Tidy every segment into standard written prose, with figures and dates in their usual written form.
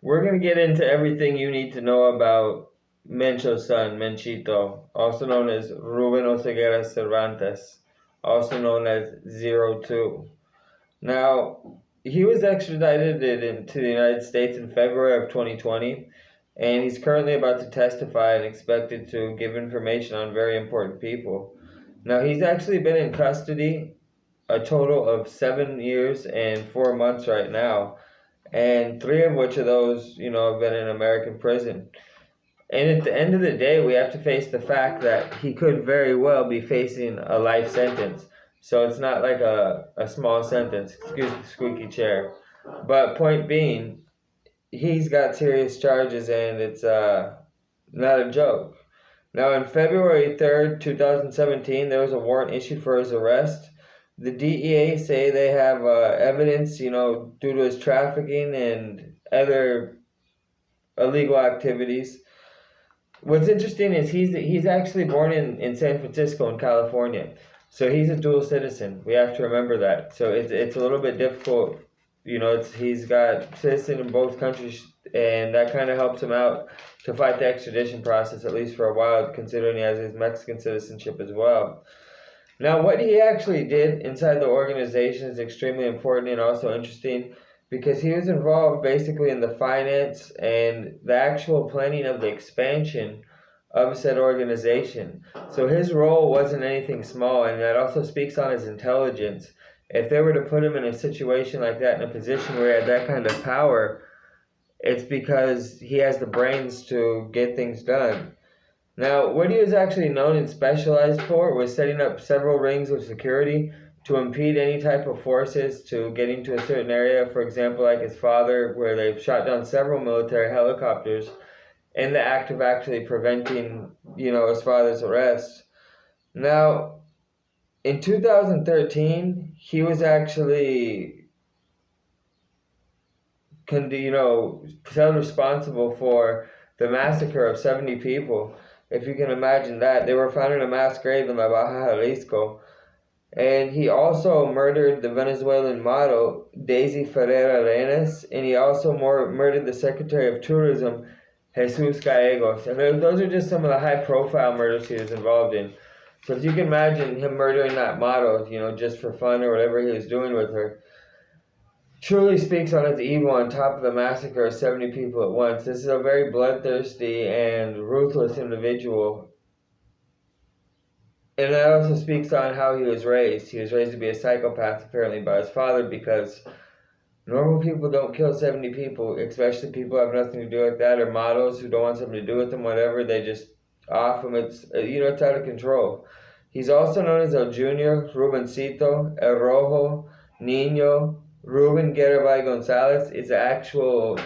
We're going to get into everything you need to know about Mencho's son, Menchito, also known as Ruben Oseguera Cervantes, also known as 02. Now, he was extradited to the United States in February of 2020, and he's currently about to testify and expected to give information on very important people. Now, he's actually been in custody a total of 7 years and 4 months right now, and three of which of those, have been in American prison. And at the end of the day, we have to face the fact that he could very well be facing a life sentence. So it's not like a small sentence. Excuse the squeaky chair. But point being, he's got serious charges, and it's not a joke. Now, on February 3rd, 2017, there was a warrant issued for his arrest. The DEA say they have evidence, due to his trafficking and other illegal activities. What's interesting is he's actually born in San Francisco in California, so he's a dual citizen. We have to remember that. So it's a little bit difficult, he's got citizen in both countries, and that kind of helps him out to fight the extradition process, at least for a while, considering he has his Mexican citizenship as well. Now, what he actually did inside the organization is extremely important and also interesting, because he was involved basically in the finance and the actual planning of the expansion of said organization. So his role wasn't anything small, and that also speaks on his intelligence. If they were to put him in a situation like that, in a position where he had that kind of power, it's because he has the brains to get things done. Now, what he was actually known and specialized for was setting up several rings of security to impede any type of forces to getting to a certain area. For example, like his father, where they've shot down several military helicopters in the act of actually preventing, his father's arrest. Now, in 2013, he was actually, held responsible for the massacre of 70 people. If you can imagine that, they were found in a mass grave in La Baja Jalisco. And he also murdered the Venezuelan model, Daisy Ferreira Arenas, and he also murdered the Secretary of Tourism, Jesus Gallegos. And those are just some of the high-profile murders he was involved in. So if you can imagine him murdering that model, just for fun or whatever he was doing with her, truly speaks on its evil on top of the massacre of 70 people at once. This is a very bloodthirsty and ruthless individual. And that also speaks on how he was raised. He was raised to be a psychopath, apparently, by his father, because normal people don't kill 70 people, especially people who have nothing to do with that, or models who don't want something to do with them, whatever. They just off him. It's out of control. He's also known as El Junior, Rubencito, El Rojo, Nino, Ruben Garibay Gonzalez. It's an actual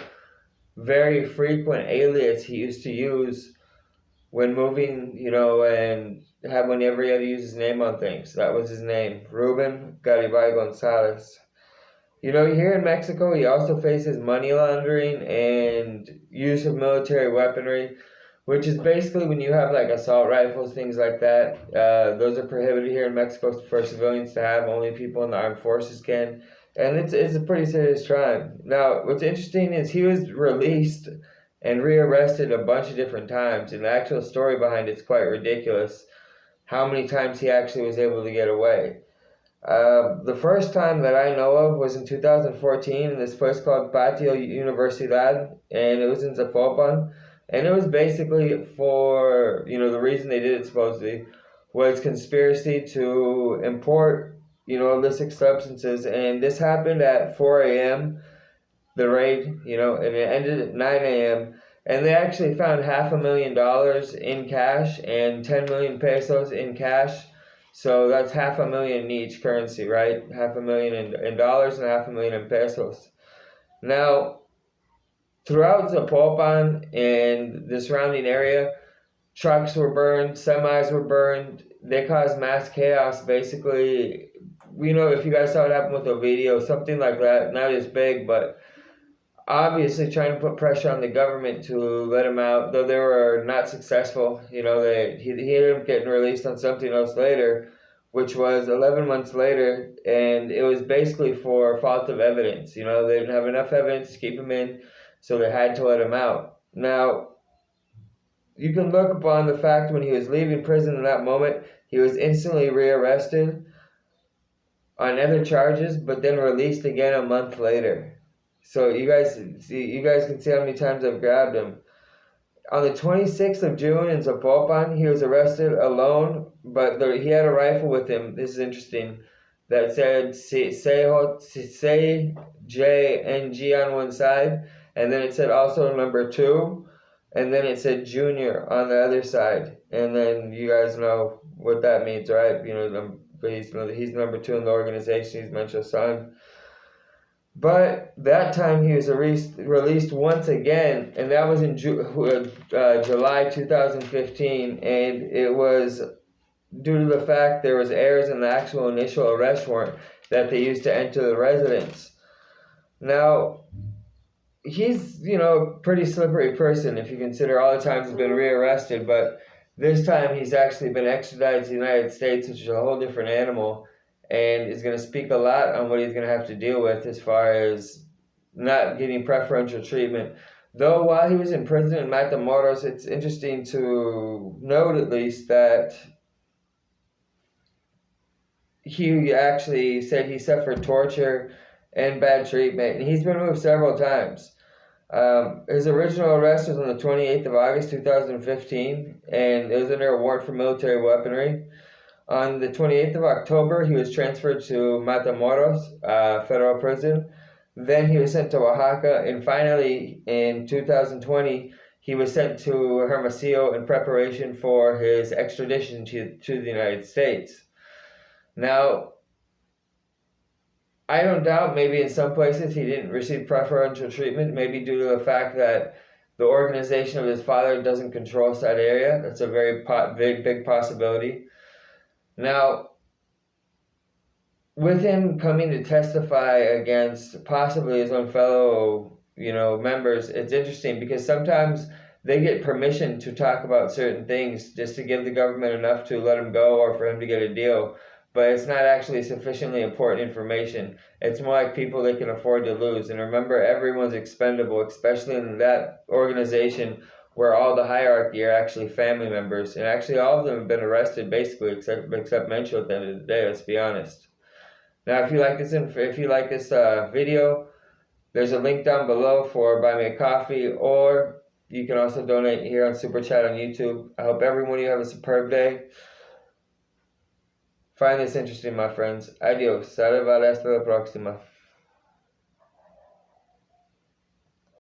very frequent alias he used to use when moving, and whenever he had to use his name on things. That was his name, Ruben Garibay Gonzalez. Here in Mexico, he also faces money laundering and use of military weaponry, which is basically when you have like assault rifles, things like that. Those are prohibited here in Mexico for civilians to have. Only people in the armed forces can. And it's a pretty serious crime. Now, what's interesting is he was released and rearrested a bunch of different times, and the actual story behind it's quite ridiculous how many times he actually was able to get away. The first time that I know of was in 2014 in this place called Patio Universidad, and it was in Zapopan. And it was basically for, the reason they did it supposedly was conspiracy to import, illicit substances. And this happened at 4 a.m., the raid, and it ended at 9 a.m. And they actually found $500,000 in cash and 10 million pesos in cash. So that's $500,000 in each currency, right? $500,000 in dollars and $500,000 in pesos. Now, throughout Zapopan and the surrounding area, trucks were burned, semis were burned. They caused mass chaos, basically. If you guys saw what happened with Ovidio, something like that, not as big, but obviously trying to put pressure on the government to let him out, though they were not successful. He ended up getting released on something else later, which was 11 months later, and it was basically for fault of evidence. They didn't have enough evidence to keep him in, so they had to let him out. Now, you can look upon the fact when he was leaving prison in that moment, he was instantly rearrested on other charges, but then released again a month later. So you guys can see how many times I've grabbed him. On the 26th of June in Zapopan, he was arrested alone, but he had a rifle with him. This is interesting. That said CJNG on one side, and then it said also number 2, and then it said Junior on the other side. And then you guys know what that means, right? He's number 2 in the organization. He's Mencho's son. But that time he was released once again, and that was in July 2015, and it was due to the fact there was errors in the actual initial arrest warrant that they used to enter the residence. Now, he's, a pretty slippery person if you consider all the times he's been rearrested, but this time he's actually been extradited to the United States, which is a whole different animal, and is going to speak a lot on what he's going to have to deal with as far as not getting preferential treatment. Though while he was in prison in Matamoros, it's interesting to note at least that he actually said he suffered torture and bad treatment, and he's been moved several times. His original arrest was on the 28th of August 2015, and it was under a warrant for military weaponry. On the 28th of October, he was transferred to Matamoros federal prison. Then he was sent to Oaxaca, and finally, in 2020, he was sent to Hermosillo in preparation for his extradition to the United States. Now, I don't doubt maybe in some places he didn't receive preferential treatment, maybe due to the fact that the organization of his father doesn't control that area. That's a very big possibility. Now, with him coming to testify against possibly his own fellow, members, it's interesting because sometimes they get permission to talk about certain things just to give the government enough to let him go or for him to get a deal. But it's not actually sufficiently important information. It's more like people they can afford to lose. And remember, everyone's expendable, especially in that organization where all the hierarchy are actually family members. And actually all of them have been arrested, basically, except Mencho at the end of the day, let's be honest. Now, if you like this video, there's a link down below for Buy Me a Coffee, or you can also donate here on Super Chat on YouTube. I hope every one of you have a superb day. Find this interesting, my friends. Adios. Hasta la próxima.